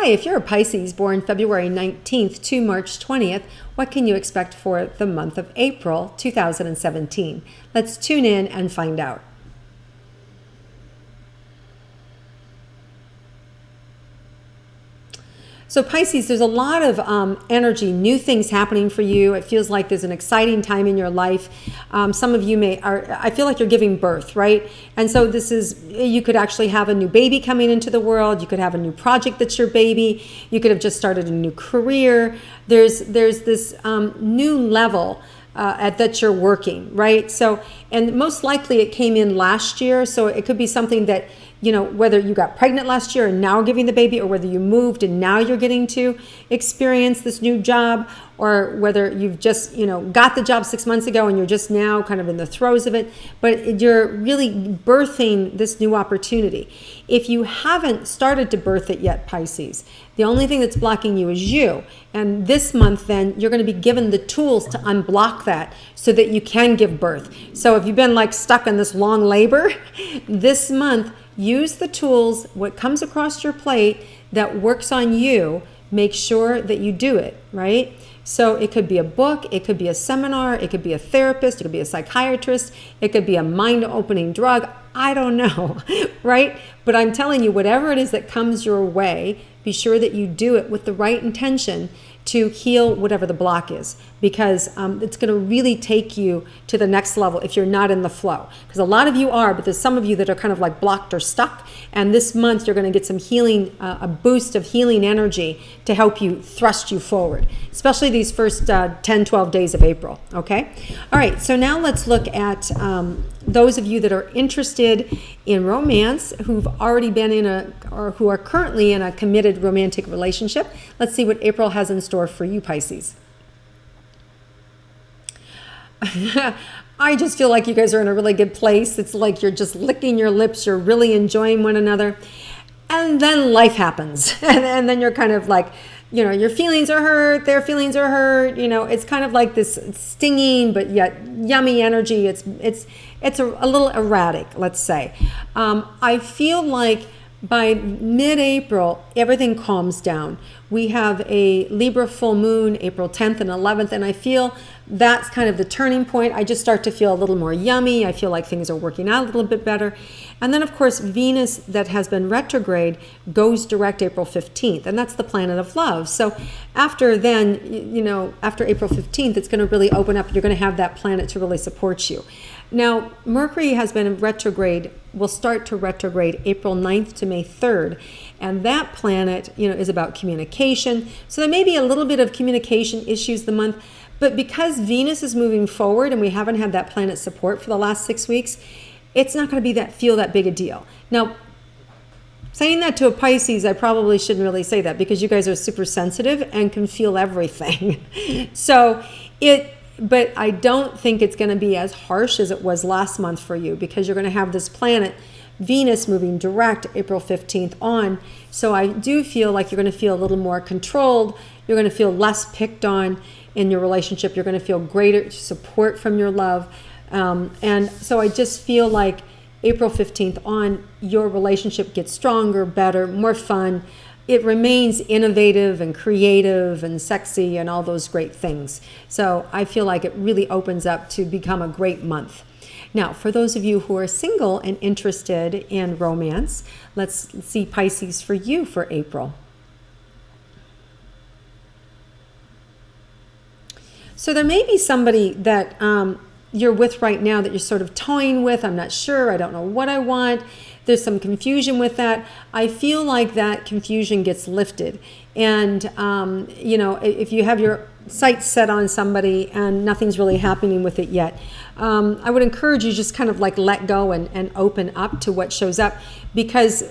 Hi, if you're a Pisces born February 19th to March 20th, what can you expect for the month of April 2017? Let's tune in and find out. So Pisces, there's a lot of energy, new things happening for you. It feels like there's an exciting time in your life. Some of you I feel like you're giving birth, right? And so you could actually have a new baby coming into the world. You could have a new project that's your baby. You could have just started a new career. There's this new level that you're working, right? So, and most likely it came in last year. So it could be something that, whether you got pregnant last year and now are giving the baby, or whether you moved and now you're getting to experience this new job, or whether you've just, got the job 6 months ago and you're just now kind of in the throes of it, but you're really birthing this new opportunity. If you haven't started to birth it yet, Pisces, the only thing that's blocking you is you. And this month, then, you're going to be given the tools to unblock that so that you can give birth. So if you've been stuck in this long labor, this month, use the tools, what comes across your plate that works on you, make sure that you do it, right? So it could be a book, it could be a seminar, it could be a therapist, it could be a psychiatrist, it could be a mind-opening drug, I don't know, right? But I'm telling you, whatever it is that comes your way, be sure that you do it with the right intention to heal whatever the block is, because it's going to really take you to the next level if you're not in the flow. Because a lot of you are, but there's some of you that are kind of blocked or stuck. And this month you're going to get some healing, a boost of healing energy to help you thrust you forward, especially these first 10, 12 days of April. Okay. All right. So now let's look at those of you that are interested in romance, who've already been or who are currently in a committed romantic relationship. Let's see what April has in store for you, Pisces. I just feel like you guys are in a really good place. It's like you're just licking your lips. You're really enjoying one another. And then life happens. And then you're kind of your feelings are hurt. Their feelings are hurt. It's kind of like this stinging but yet yummy energy. It's a little erratic, let's say. I feel like by mid-April, everything calms down. We have a Libra full moon, April 10th and 11th, and I feel that's kind of the turning point. I just start to feel a little more yummy. I feel like things are working out a little bit better. And then, of course, Venus, that has been retrograde, goes direct April 15th, and that's the planet of love. So after then, after April 15th, it's going to really open up. You're going to have that planet to really support you. Now, Mercury has been in retrograde, will start to retrograde April 9th to May 3rd. And that planet, is about communication. So there may be a little bit of communication issues the month. But because Venus is moving forward and we haven't had that planet support for the last 6 weeks, it's not going to feel that big a deal. Now, saying that to a Pisces, I probably shouldn't really say that because you guys are super sensitive and can feel everything. But I don't think it's going to be as harsh as it was last month for you, because you're going to have this planet, Venus, moving direct April 15th on. So I do feel like you're going to feel a little more controlled. You're going to feel less picked on in your relationship. You're going to feel greater support from your love. And so I just feel like April 15th on, your relationship gets stronger, better, more fun. It remains innovative and creative and sexy and all those great things. So I feel like it really opens up to become a great month. Now, for those of you who are single and interested in romance, let's see Pisces for you for April. So there may be somebody that you're with right now that you're sort of toying with. I'm not sure. I don't know what I want. There's some confusion with that. I feel like that confusion gets lifted. And, if you have your sights set on somebody and nothing's really happening with it yet, I would encourage you just kind of let go and open up to what shows up, because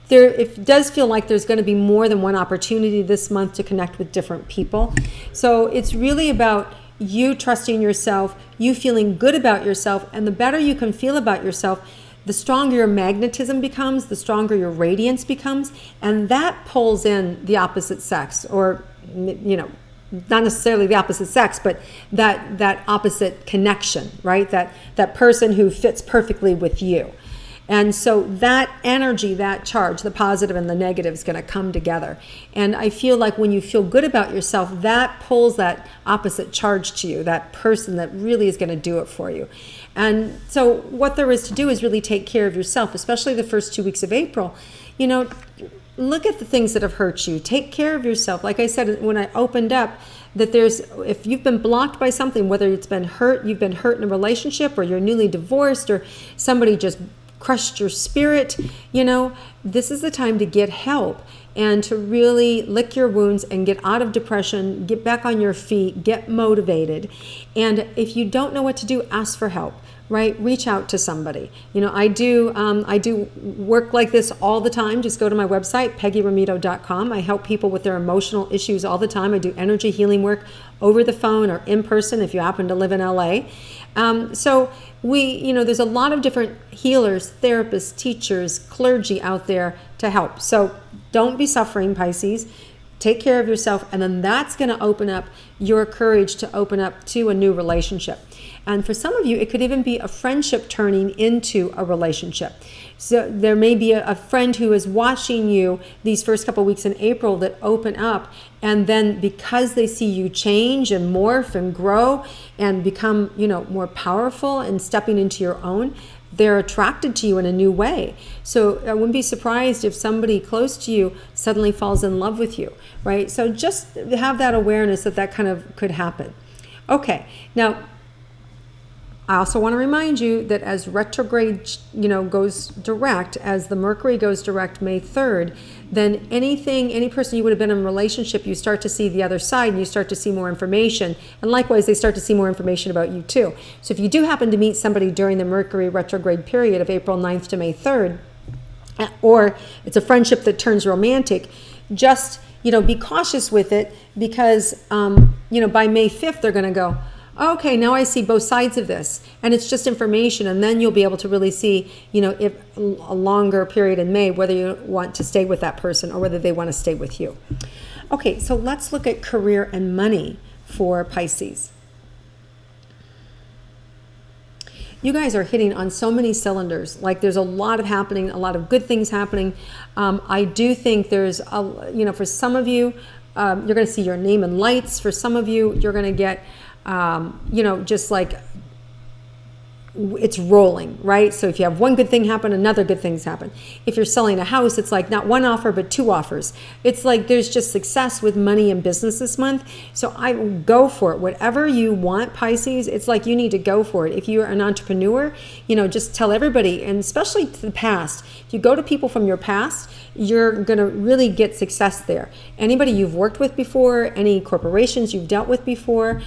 it does feel like there's going to be more than one opportunity this month to connect with different people. So it's really about you trusting yourself, you feeling good about yourself, and the better you can feel about yourself, the stronger your magnetism becomes, the stronger your radiance becomes, and that pulls in the opposite sex, or, not necessarily the opposite sex, but that opposite connection, right? That person who fits perfectly with you. And so that energy, that charge, the positive and the negative, is going to come together. And I feel like when you feel good about yourself, that pulls that opposite charge to you, that person that really is going to do it for you. And so what there is to do is really take care of yourself, especially the first 2 weeks of April. You know, look at the things that have hurt you. Take care of yourself. Like I said when I opened up, that if you've been blocked by something, whether it's been hurt, you've been hurt in a relationship, or you're newly divorced, or somebody just crushed your spirit, you know, this is the time to get help and to really lick your wounds and get out of depression, get back on your feet, get motivated. And if you don't know what to do, ask for help. Right? Reach out to somebody. You know, I do work like this all the time. Just go to my website, peggyrometo.com. I help people with their emotional issues all the time. I do energy healing work over the phone or in person if you happen to live in LA. So there's a lot of different healers, therapists, teachers, clergy out there to help. So don't be suffering, Pisces. Take care of yourself, and then that's going to open up your courage to open up to a new relationship. And for some of you, it could even be a friendship turning into a relationship. So there may be a friend who is watching you these first couple weeks in April that open up, and then because they see you change and morph and grow and become, more powerful and stepping into your own, they're attracted to you in a new way. So I wouldn't be surprised if somebody close to you suddenly falls in love with you, right? So just have that awareness that kind of could happen. Okay, now I also want to remind you that as retrograde, goes direct, as the Mercury goes direct May 3rd, then any person you would have been in a relationship, you start to see the other side and you start to see more information. And likewise, they start to see more information about you too. So if you do happen to meet somebody during the Mercury retrograde period of April 9th to May 3rd, or it's a friendship that turns romantic, just, be cautious with it because, by May 5th, they're going to go, okay, now I see both sides of this, and it's just information, and then you'll be able to really see, if a longer period in May, whether you want to stay with that person or whether they want to stay with you. Okay, so let's look at career and money for Pisces. You guys are hitting on so many cylinders. Like there's a lot happening, a lot of good things happening. I do think there's, for some of you, you're going to see your name in lights. For some of you, you're going to get just like it's rolling, right? So if you have one good thing happen, another good things happen. If you're selling a house, it's like not one offer, but two offers. It's like there's just success with money and business this month. So I go for it. Whatever you want, Pisces, it's like you need to go for it. If you're an entrepreneur, just tell everybody, and especially to the past. If you go to people from your past, you're going to really get success there. Anybody you've worked with before, any corporations you've dealt with before,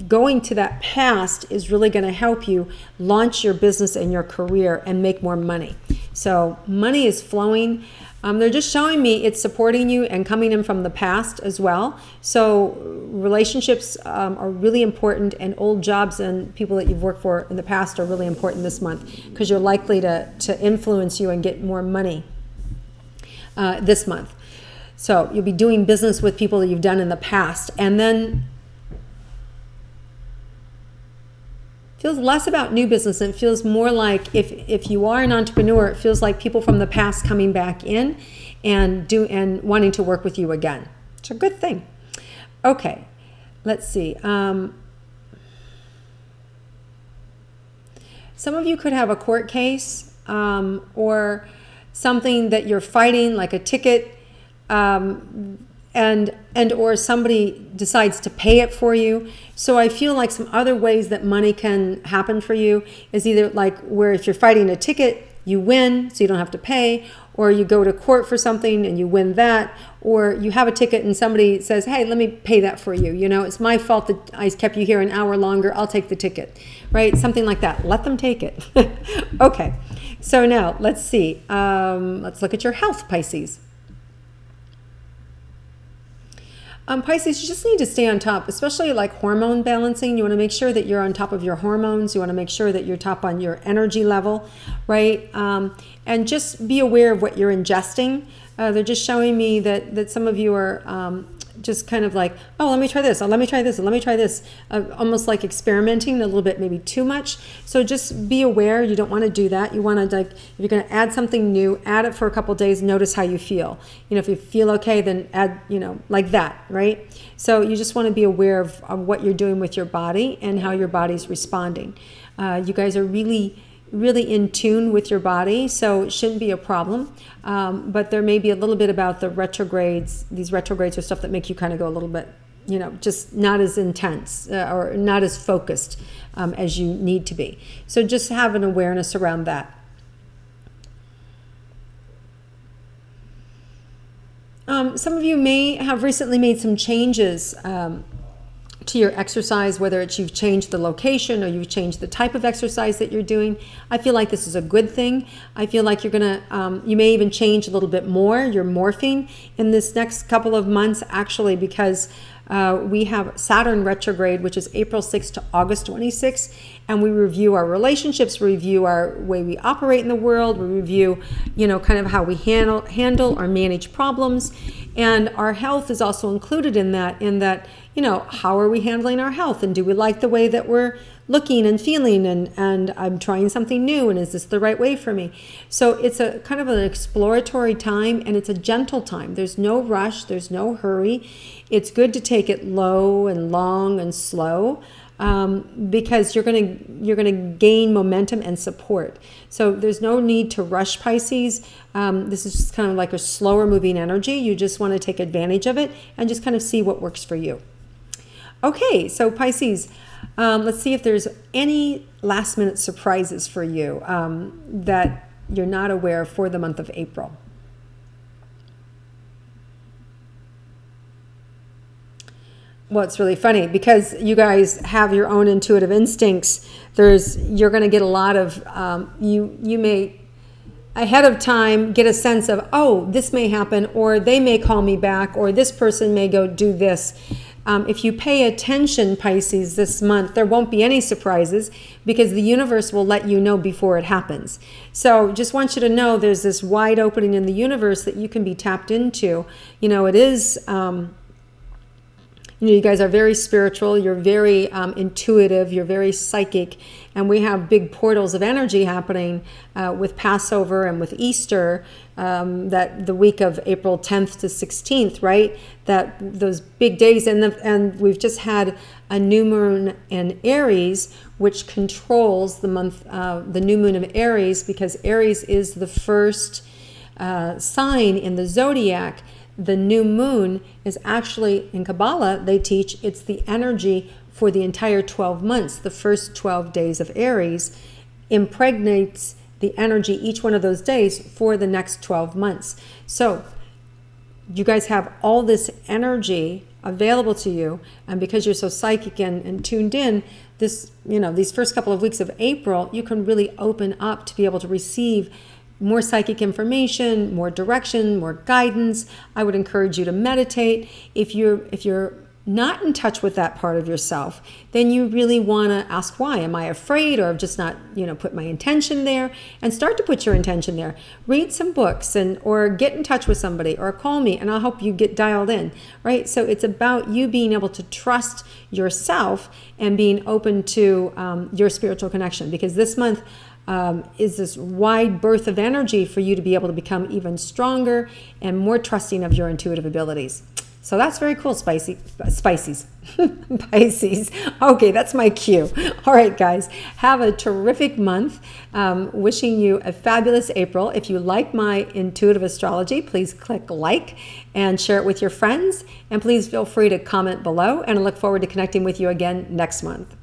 going to that past is really going to help you launch your business and your career and make more money. So money is flowing. They're just showing me it's supporting you and coming in from the past as well. So relationships are really important, and old jobs and people that you've worked for in the past are really important this month because you're likely to influence you and get more money this month. So you'll be doing business with people that you've done in the past, and then feels less about new business, and it feels more like if you are an entrepreneur, it feels like people from the past coming back in and wanting to work with you again. It's a good thing. Okay, let's see. Some of you could have a court case or something that you're fighting, like a ticket, and or somebody decides to pay it for you. So I feel like some other ways that money can happen for you is either like where if you're fighting a ticket, you win, so you don't have to pay, or you go to court for something and you win that, or you have a ticket and somebody says, hey, let me pay that for you. It's my fault that I kept you here an hour longer. I'll take the ticket, right? Something like that. Let them take it. Okay, so now let's see. Let's look at your health, Pisces. Pisces, you just need to stay on top, especially like hormone balancing. You want to make sure that you're on top of your hormones. You want to make sure that you're top on your energy level, right? And just be aware of what you're ingesting. They're just showing me that some of you are just kind of like, oh, let me try this, oh, let me try this, and let me try this, almost like experimenting a little bit, maybe too much. So just be aware. You don't want to do that. You want to, like, if you're going to add something new, add it for a couple of days, notice how you feel. If you feel okay, then add, like that, right? So you just want to be aware of what you're doing with your body and how your body's responding. You guys are really in tune with your body, so it shouldn't be a problem. But there may be a little bit about the retrogrades. These retrogrades are stuff that make you kind of go a little bit, just not as intense or not as focused as you need to be. So just have an awareness around that. Some of you may have recently made some changes to your exercise, whether it's you've changed the location or you've changed the type of exercise that you're doing. I feel like this is a good thing. I feel like you're gonna, you may even change a little bit more. You're morphing in this next couple of months, actually, because we have Saturn retrograde, which is April 6th to August 26th, and we review our relationships, review our way we operate in the world, we review, kind of how we handle or manage problems, and our health is also included in that, how are we handling our health, and do we like the way that we're looking and feeling, and I'm trying something new, and is this the right way for me? So it's a kind of an exploratory time, and it's a gentle time. There's no rush, there's no hurry. It's good to take it low and long and slow, because you're gonna gain momentum and support. So there's no need to rush, Pisces. This is just kind of like a slower moving energy. You just want to take advantage of it and just kind of see what works for you. Okay, so Pisces, let's see if there's any last minute surprises for you that you're not aware of for the month of April. Well, it's really funny because you guys have your own intuitive instincts. You're going to get a lot of, you may ahead of time get a sense of, oh, this may happen, or they may call me back, or this person may go do this. If you pay attention, Pisces, this month, there won't be any surprises because the universe will let you know before it happens. So just want you to know there's this wide opening in the universe that you can be tapped into. It is, you guys are very spiritual, you're very intuitive, you're very psychic, and we have big portals of energy happening with Passover and with Easter, that the week of April 10th to 16th, right? That those big days, and we've just had a new moon in Aries, which controls the month, the new moon of Aries, because Aries is the first sign in the zodiac. The new moon is actually, in Kabbalah, they teach it's the energy for the entire 12 months. The first 12 days of Aries impregnates the energy each one of those days for the next 12 months. So you guys have all this energy available to you, and because you're so psychic and tuned in, these first couple of weeks of April, you can really open up to be able to receive more psychic information, more direction, more guidance. I would encourage you to meditate. If you're not in touch with that part of yourself, then you really want to ask why. Am I afraid, or just not, put my intention there? And start to put your intention there. Read some books or get in touch with somebody, or call me and I'll help you get dialed in, right? So it's about you being able to trust yourself and being open to your spiritual connection, because this month is this wide berth of energy for you to be able to become even stronger and more trusting of your intuitive abilities. So that's very cool, Pisces. Pisces. Okay, that's my cue. All right, guys, have a terrific month. Wishing you a fabulous April. If you like my intuitive astrology, please click like and share it with your friends. And please feel free to comment below. And I look forward to connecting with you again next month.